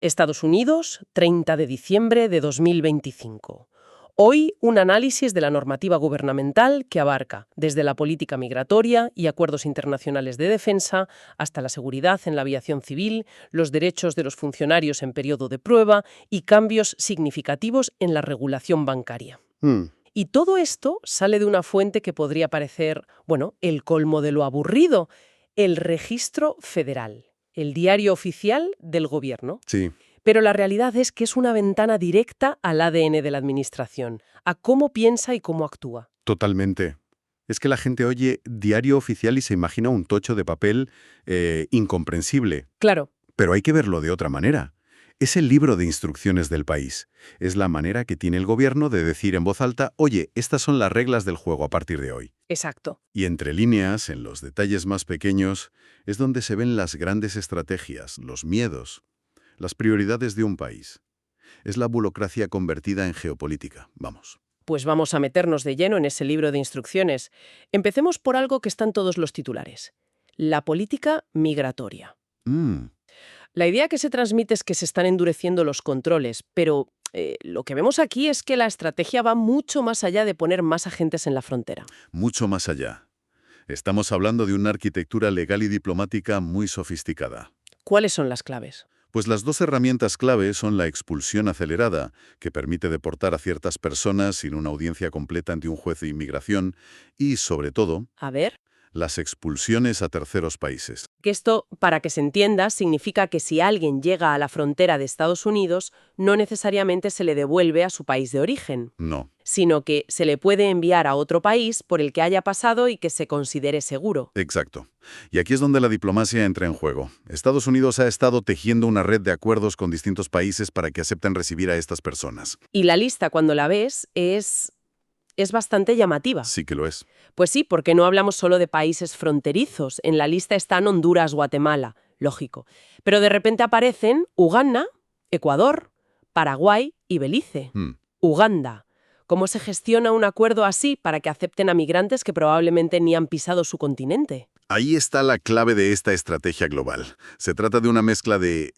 Estados Unidos, 30 de diciembre de 2025. Hoy, un análisis de la normativa gubernamental que abarca desde la política migratoria y acuerdos internacionales de defensa hasta la seguridad en la aviación civil, los derechos de los funcionarios en periodo de prueba y cambios significativos en la regulación bancaria. Y todo esto sale de una fuente que podría parecer, bueno, el colmo de lo aburrido, el Registro Federal, el diario oficial del gobierno. Sí. Pero la realidad es que es una ventana directa al ADN de la administración, a cómo piensa y cómo actúa. Totalmente. Es que la gente oye diario oficial y se imagina un tocho de papel incomprensible. Claro. Pero hay que verlo de otra manera. Es el libro de instrucciones del país. Es la manera que tiene el gobierno de decir en voz alta, oye, estas son las reglas del juego a partir de hoy. Exacto. Y entre líneas, en los detalles más pequeños, es donde se ven las grandes estrategias, los miedos, las prioridades de un país. Es la burocracia convertida en geopolítica, vamos. Pues vamos a meternos de lleno en ese libro de instrucciones. Empecemos por algo que está en todos los titulares. La política migratoria. La idea que se transmite es que se están endureciendo los controles, pero lo que vemos aquí es que la estrategia va mucho más allá de poner más agentes en la frontera. Mucho más allá. Estamos hablando de una arquitectura legal y diplomática muy sofisticada. ¿Cuáles son las claves? Pues las dos herramientas clave son la expulsión acelerada, que permite deportar a ciertas personas sin una audiencia completa ante un juez de inmigración, y, sobre todo, A ver. las expulsiones a terceros países. Que esto, para que se entienda, significa que si alguien llega a la frontera de Estados Unidos, no necesariamente se le devuelve a su país de origen, No. sino que se le puede enviar a otro país por el que haya pasado y que se considere seguro. Exacto. Y aquí es donde la diplomacia entra en juego. Estados Unidos ha estado tejiendo una red de acuerdos con distintos países para que acepten recibir a estas personas. Y la lista, cuando la ves, es bastante llamativa. Sí que lo es. Pues sí, porque no hablamos solo de países fronterizos. En la lista están Honduras, Guatemala, lógico. Pero de repente aparecen Uganda, Ecuador, Paraguay y Belice. Uganda. ¿Cómo se gestiona un acuerdo así para que acepten a migrantes que probablemente ni han pisado su continente? Ahí está la clave de esta estrategia global. Se trata de una mezcla de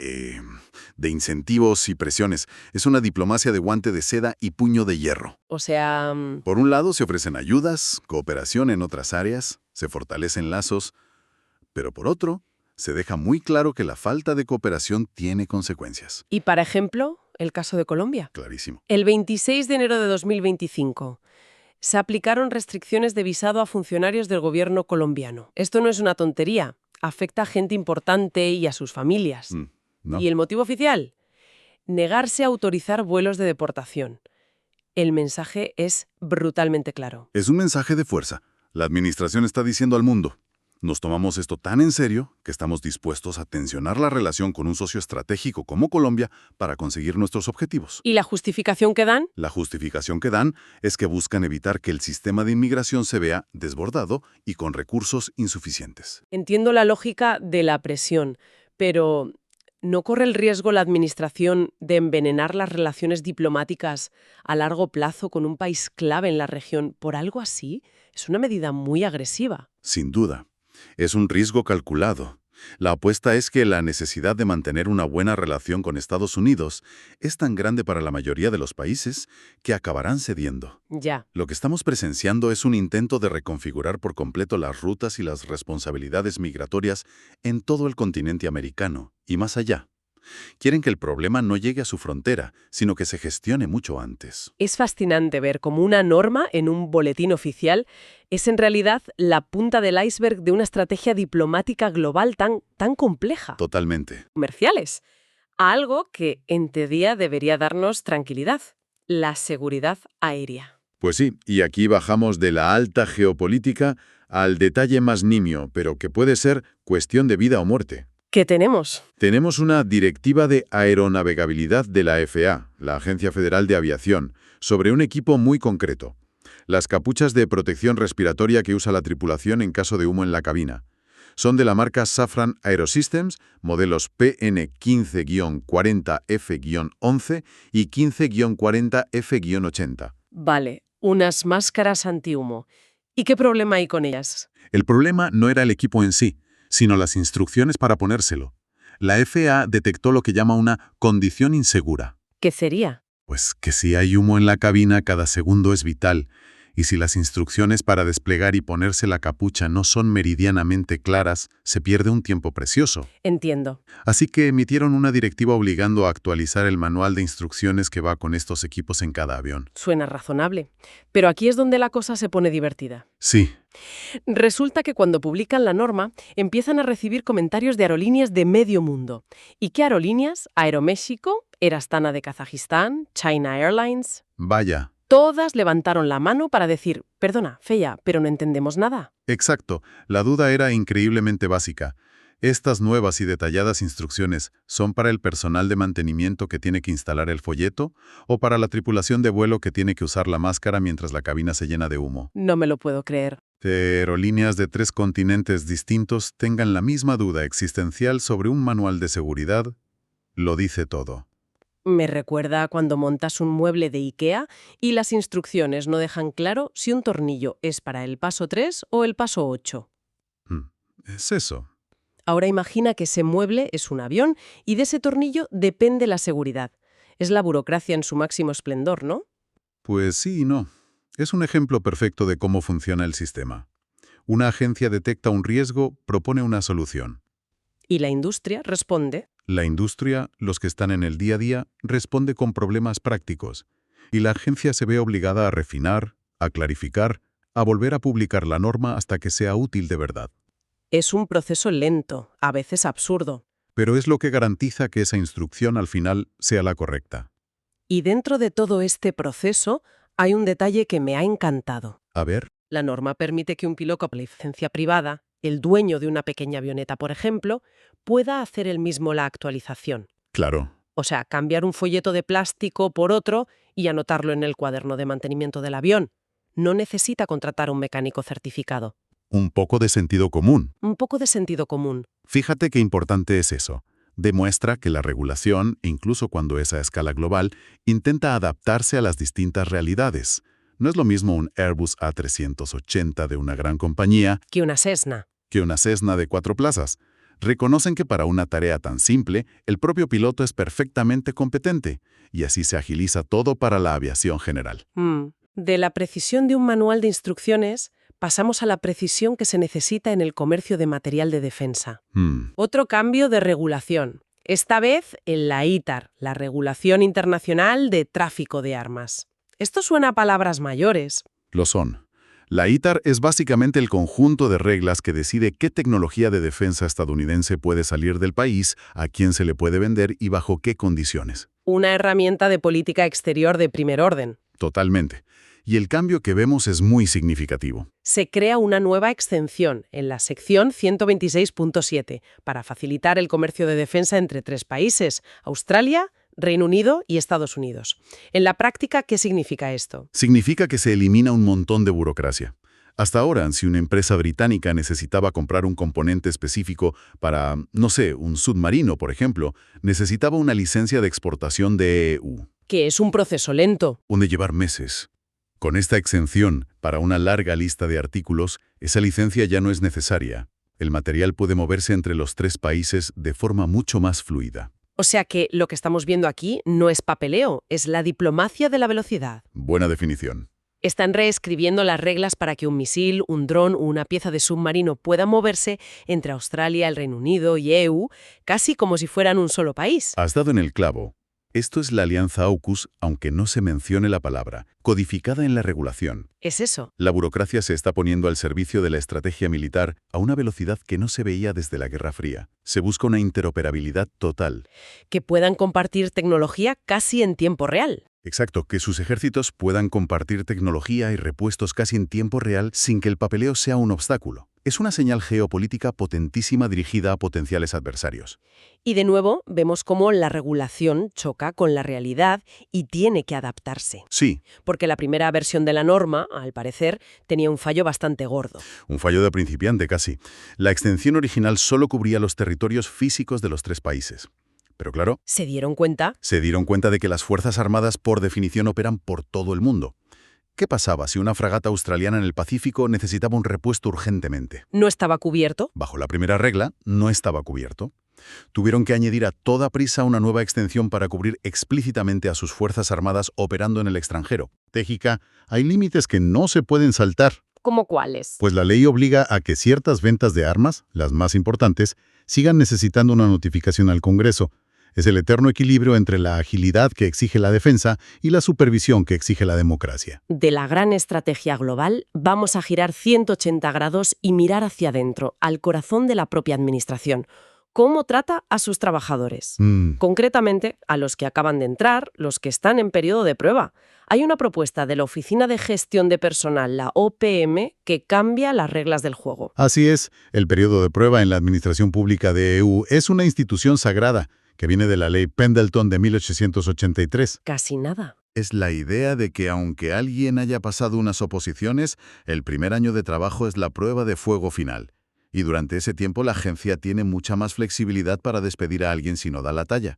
incentivos y presiones. Es una diplomacia de guante de seda y puño de hierro. O sea... Por un lado, se ofrecen ayudas, cooperación en otras áreas, se fortalecen lazos, pero por otro, se deja muy claro que la falta de cooperación tiene consecuencias. Y, por ejemplo, el caso de Colombia. Clarísimo. El 26 de enero de 2025 se aplicaron restricciones de visado a funcionarios del gobierno colombiano. Esto no es una tontería. Afecta a gente importante y a sus familias. ¿No? ¿Y el motivo oficial? Negarse a autorizar vuelos de deportación. El mensaje es brutalmente claro. Es un mensaje de fuerza. La administración está diciendo al mundo: nos tomamos esto tan en serio que estamos dispuestos a tensionar la relación con un socio estratégico como Colombia para conseguir nuestros objetivos. ¿Y la justificación que dan? La justificación que dan es que buscan evitar que el sistema de inmigración se vea desbordado y con recursos insuficientes. Entiendo la lógica de la presión, pero ¿no corre el riesgo la administración de envenenar las relaciones diplomáticas a largo plazo con un país clave en la región por algo así? Es una medida muy agresiva. Sin duda. Es un riesgo calculado. La apuesta es que la necesidad de mantener una buena relación con Estados Unidos es tan grande para la mayoría de los países que acabarán cediendo. Ya. Lo que estamos presenciando es un intento de reconfigurar por completo las rutas y las responsabilidades migratorias en todo el continente americano y más allá. Quieren que el problema no llegue a su frontera, sino que se gestione mucho antes. Es fascinante ver cómo una norma en un boletín oficial es en realidad la punta del iceberg de una estrategia diplomática global tan compleja. Totalmente. Comerciales. Algo que en teoría debería darnos tranquilidad: la seguridad aérea. Pues sí, y aquí bajamos de la alta geopolítica al detalle más nimio, pero que puede ser cuestión de vida o muerte. ¿Qué tenemos? Tenemos una directiva de aeronavegabilidad de la FAA, la Agencia Federal de Aviación, sobre un equipo muy concreto: las capuchas de protección respiratoria que usa la tripulación en caso de humo en la cabina. Son de la marca Safran Aerosystems, modelos PN15-40F-11 y 15-40F-80. Vale, unas máscaras antihumo. ¿Y qué problema hay con ellas? El problema no era el equipo en sí, sino las instrucciones para ponérselo. La FAA detectó lo que llama una condición insegura. ¿Qué sería? Pues que si hay humo en la cabina, cada segundo es vital. Y si las instrucciones para desplegar y ponerse la capucha no son meridianamente claras, se pierde un tiempo precioso. Entiendo. Así que emitieron una directiva obligando a actualizar el manual de instrucciones que va con estos equipos en cada avión. Suena razonable. Pero aquí es donde la cosa se pone divertida. Sí, Resulta que cuando publican la norma, empiezan a recibir comentarios de aerolíneas de medio mundo. ¿Y qué aerolíneas? Aeroméxico, Air Astana de Kazajistán, China Airlines. vaya. Todas levantaron la mano para decir, perdona, Feya, pero no entendemos nada. Exacto, la duda era increíblemente básica. Estas nuevas y detalladas instrucciones son para el personal de mantenimiento que tiene que instalar el folleto o para la tripulación de vuelo que tiene que usar la máscara mientras la cabina se llena de humo. No me lo puedo creer. Que aerolíneas de 3 continentes distintos tengan la misma duda existencial sobre un manual de seguridad, lo dice todo. Me recuerda a cuando montas un mueble de IKEA y las instrucciones no dejan claro si un tornillo es para el paso 3 o el paso 8. Es eso. Ahora imagina que ese mueble es un avión y de ese tornillo depende la seguridad. Es la burocracia en su máximo esplendor, ¿no? Pues sí y no. Es un ejemplo perfecto de cómo funciona el sistema. Una agencia detecta un riesgo, propone una solución. Y la industria responde. La industria, los que están en el día a día, responde con problemas prácticos. Y la agencia se ve obligada a refinar, a clarificar, a volver a publicar la norma hasta que sea útil de verdad. Es un proceso lento, a veces absurdo. Pero es lo que garantiza que esa instrucción al final sea la correcta. Y dentro de todo este proceso hay un detalle que me ha encantado. A ver, La norma permite que un piloto con licencia privada, el dueño de una pequeña avioneta, por ejemplo, pueda hacer él mismo la actualización. claro. O sea, cambiar un folleto de plástico por otro y anotarlo en el cuaderno de mantenimiento del avión. No necesita contratar a un mecánico certificado. Un poco de sentido común. Un poco de sentido común. Fíjate qué importante es eso. Demuestra que la regulación, incluso cuando es a escala global, intenta adaptarse a las distintas realidades. No es lo mismo un Airbus A380 de una gran compañía Que una Cessna. que una Cessna de 4 plazas. Reconocen que para una tarea tan simple, el propio piloto es perfectamente competente, y así se agiliza todo para la aviación general. De la precisión de un manual de instrucciones, pasamos a la precisión que se necesita en el comercio de material de defensa. Otro cambio de regulación. Esta vez en la ITAR, la Regulación Internacional de Tráfico de Armas. Esto suena a palabras mayores. Lo son. La ITAR es básicamente el conjunto de reglas que decide qué tecnología de defensa estadounidense puede salir del país, a quién se le puede vender y bajo qué condiciones. Una herramienta de política exterior de primer orden. Totalmente. Y el cambio que vemos es muy significativo. Se crea una nueva exención en la sección 126.7 para facilitar el comercio de defensa entre 3 países, Australia, Reino Unido y Estados Unidos. En la práctica, ¿qué significa esto? Significa que se elimina un montón de burocracia. Hasta ahora, si una empresa británica necesitaba comprar un componente específico para, no sé, un submarino, por ejemplo, necesitaba una licencia de exportación de EU. Que es un proceso lento. De llevar meses. Con esta exención, para una larga lista de artículos, esa licencia ya no es necesaria. El material puede moverse entre los 3 países de forma mucho más fluida. O sea que lo que estamos viendo aquí no es papeleo, es la diplomacia de la velocidad. Buena definición. Están reescribiendo las reglas para que un misil, un dron o una pieza de submarino pueda moverse entre Australia, el Reino Unido y EU, casi como si fueran un solo país. Has dado en el clavo. Esto es la alianza AUKUS, aunque no se mencione la palabra, codificada en la regulación. Es eso. La burocracia se está poniendo al servicio de la estrategia militar a una velocidad que no se veía desde la Guerra Fría. Se busca una interoperabilidad total. Que puedan compartir tecnología casi en tiempo real. Exacto, que sus ejércitos puedan compartir tecnología y repuestos casi en tiempo real sin que el papeleo sea un obstáculo. Es una señal geopolítica potentísima dirigida a potenciales adversarios. Y de nuevo, vemos cómo la regulación choca con la realidad y tiene que adaptarse. Sí, Porque la primera versión de la norma, al parecer, tenía un fallo bastante gordo. un fallo de principiante casi. La extensión original solo cubría los territorios físicos de los 3 países. Pero claro, ¿Se dieron cuenta? se dieron cuenta de que las Fuerzas Armadas por definición operan por todo el mundo. ¿Qué pasaba si una fragata australiana en el Pacífico necesitaba un repuesto urgentemente? ¿No estaba cubierto? Bajo la primera regla, no estaba cubierto. Tuvieron que añadir a toda prisa una nueva extensión para cubrir explícitamente a sus fuerzas armadas operando en el extranjero. Téjica, hay límites que no se pueden saltar, ¿Cómo cuáles? pues la ley obliga a que ciertas ventas de armas, las más importantes, sigan necesitando una notificación al Congreso. Es el eterno equilibrio entre la agilidad que exige la defensa y la supervisión que exige la democracia. De la gran estrategia global, vamos a girar 180 grados y mirar hacia adentro, al corazón de la propia administración. ¿Cómo trata a sus trabajadores? Concretamente, a los que acaban de entrar, los que están en periodo de prueba. Hay una propuesta de la Oficina de Gestión de Personal, la OPM, que cambia las reglas del juego. Así es, el periodo de prueba en la Administración Pública de EU es una institución sagrada que viene de la Ley Pendleton de 1883. Casi nada. Es la idea de que aunque alguien haya pasado unas oposiciones, el primer año de trabajo es la prueba de fuego final. Y durante ese tiempo la agencia tiene mucha más flexibilidad para despedir a alguien si no da la talla.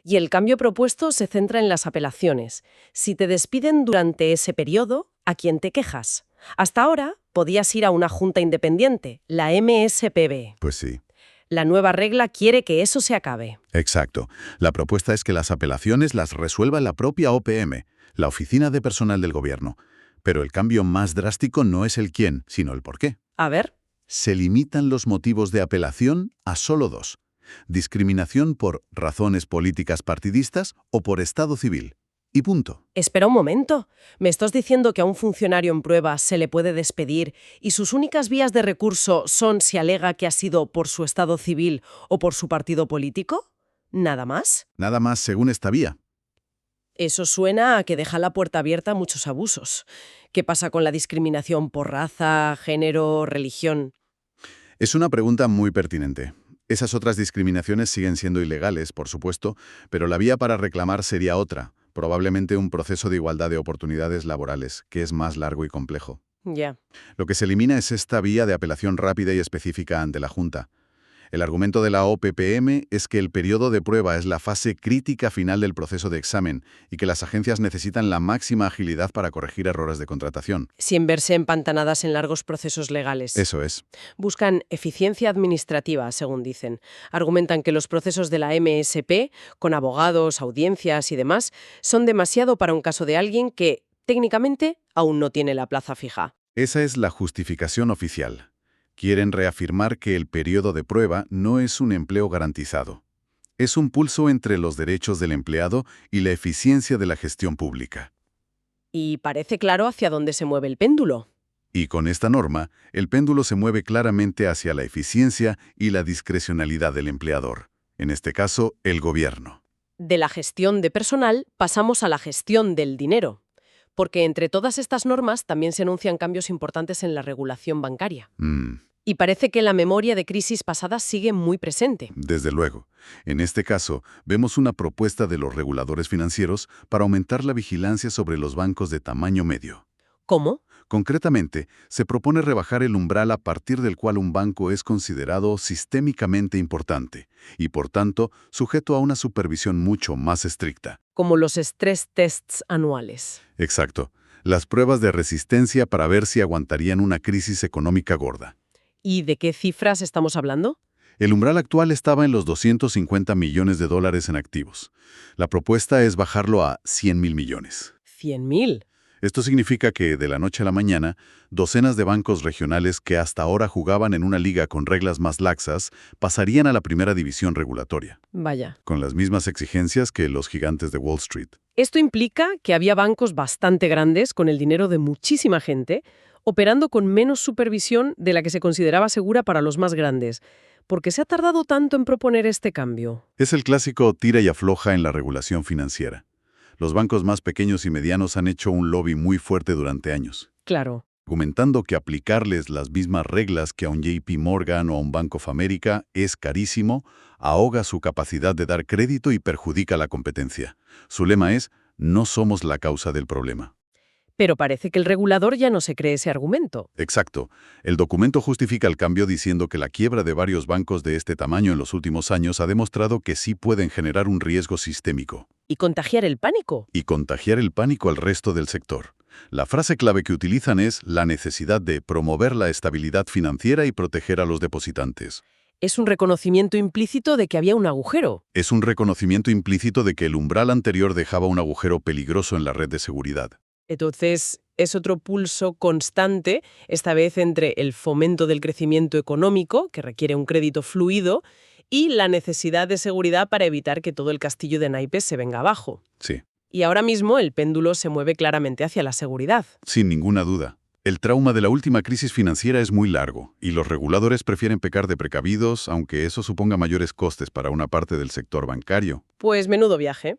Y el cambio propuesto se centra en las apelaciones. Si te despiden durante ese periodo, ¿a quién te quejas? Hasta ahora podías ir a una junta independiente, la MSPB. Pues sí. La nueva regla quiere que eso se acabe. Exacto. La propuesta es que las apelaciones las resuelva la propia OPM, la Oficina de Personal del Gobierno. Pero el cambio más drástico no es el quién, sino el por qué. A ver. Se limitan los motivos de apelación a solo dos: discriminación por razones políticas partidistas o por estado civil. Y punto. Espera un momento. ¿Me estás diciendo que a un funcionario en prueba se le puede despedir y sus únicas vías de recurso son si alega que ha sido por su estado civil o por su partido político? ¿Nada más? Nada más según esta vía. Eso suena a que deja la puerta abierta a muchos abusos. ¿Qué pasa con la discriminación por raza, género, religión? Es una pregunta muy pertinente. Esas otras discriminaciones siguen siendo ilegales, por supuesto, pero la vía para reclamar sería otra, probablemente un proceso de igualdad de oportunidades laborales, que es más largo y complejo. Ya. Lo que se elimina es esta vía de apelación rápida y específica ante la Junta. El argumento de la OPPM es que el periodo de prueba es la fase crítica final del proceso de examen y que las agencias necesitan la máxima agilidad para corregir errores de contratación. Sin verse empantanadas en largos procesos legales. Eso es. Buscan eficiencia administrativa, según dicen. Argumentan que los procesos de la MSP, con abogados, audiencias y demás, son demasiado para un caso de alguien que, técnicamente, aún no tiene la plaza fija. Esa es la justificación oficial. Quieren reafirmar que el periodo de prueba no es un empleo garantizado. Es un pulso entre los derechos del empleado y la eficiencia de la gestión pública. Y parece claro hacia dónde se mueve el péndulo. Y con esta norma, el péndulo se mueve claramente hacia la eficiencia y la discrecionalidad del empleador, en este caso, el gobierno. De la gestión de personal pasamos a la gestión del dinero. Porque entre todas estas normas también se anuncian cambios importantes en la regulación bancaria. Y parece que la memoria de crisis pasadas sigue muy presente. Desde luego. En este caso, vemos una propuesta de los reguladores financieros para aumentar la vigilancia sobre los bancos de tamaño medio. ¿Cómo? Concretamente, se propone rebajar el umbral a partir del cual un banco es considerado sistémicamente importante y, por tanto, sujeto a una supervisión mucho más estricta. Como los stress tests anuales. Exacto. Las pruebas de resistencia para ver si aguantarían una crisis económica gorda. ¿Y de qué cifras estamos hablando? El umbral actual estaba en los $250 millones en activos. La propuesta es bajarlo a 100.000 millones. ¿100.000? Esto significa que, de la noche a la mañana, docenas de bancos regionales que hasta ahora jugaban en una liga con reglas más laxas pasarían a la primera división regulatoria, Vaya. con las mismas exigencias que los gigantes de Wall Street. Esto implica que había bancos bastante grandes, con el dinero de muchísima gente, operando con menos supervisión de la que se consideraba segura para los más grandes. ¿Por qué se ha tardado tanto en proponer este cambio? Es el clásico tira y afloja en la regulación financiera. Los bancos más pequeños y medianos han hecho un lobby muy fuerte durante años, Claro. argumentando que aplicarles las mismas reglas que a un JP Morgan o a un Bank of America es carísimo, ahoga su capacidad de dar crédito y perjudica la competencia. Su lema es: no somos la causa del problema. Pero parece que el regulador ya no se cree ese argumento. Exacto. El documento justifica el cambio diciendo que la quiebra de varios bancos de este tamaño en los últimos años ha demostrado que sí pueden generar un riesgo sistémico ¿Y contagiar el pánico? y contagiar el pánico al resto del sector. La frase clave que utilizan es la necesidad de promover la estabilidad financiera y proteger a los depositantes. Es un reconocimiento implícito de que había un agujero. Es un reconocimiento implícito de que el umbral anterior dejaba un agujero peligroso en la red de seguridad. Entonces, es otro pulso constante, esta vez entre el fomento del crecimiento económico, que requiere un crédito fluido, y la necesidad de seguridad para evitar que todo el castillo de naipes se venga abajo. Sí, Y ahora mismo el péndulo se mueve claramente hacia la seguridad. sin ninguna duda. El trauma de la última crisis financiera es muy largo, y los reguladores prefieren pecar de precavidos, aunque eso suponga mayores costes para una parte del sector bancario. Pues menudo viaje.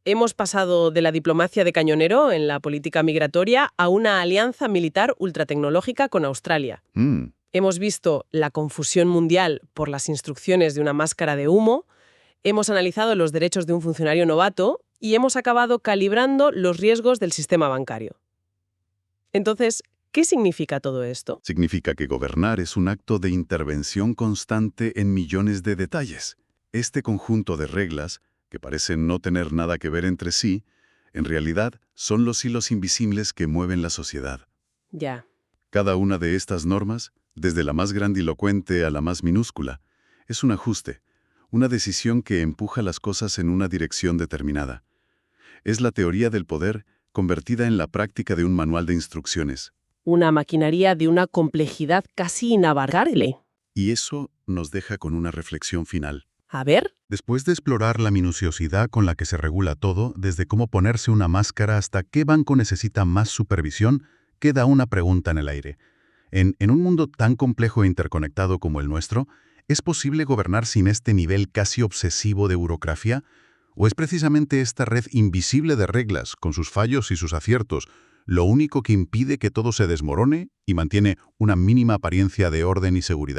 Hemos pasado de la diplomacia de cañonero en la política migratoria a una alianza militar ultratecnológica con Australia. Hemos visto la confusión mundial por las instrucciones de una máscara de humo, hemos analizado los derechos de un funcionario novato y hemos acabado calibrando los riesgos del sistema bancario. Entonces, ¿qué significa todo esto? Significa que gobernar es un acto de intervención constante en millones de detalles. Este conjunto de reglas, que parecen no tener nada que ver entre sí, en realidad son los hilos invisibles que mueven la sociedad. Ya. Cada una de estas normas, desde la más grandilocuente a la más minúscula, es un ajuste, una decisión que empuja las cosas en una dirección determinada. Es la teoría del poder convertida en la práctica de un manual de instrucciones. Una maquinaria de una complejidad casi inabarcable. Y eso nos deja con una reflexión final. A ver. Después de explorar la minuciosidad con la que se regula todo, desde cómo ponerse una máscara hasta qué banco necesita más supervisión, queda una pregunta en el aire. En un mundo tan complejo e interconectado como el nuestro, ¿es posible gobernar sin este nivel casi obsesivo de burocracia? ¿O es precisamente esta red invisible de reglas, con sus fallos y sus aciertos, lo único que impide que todo se desmorone y mantiene una mínima apariencia de orden y seguridad?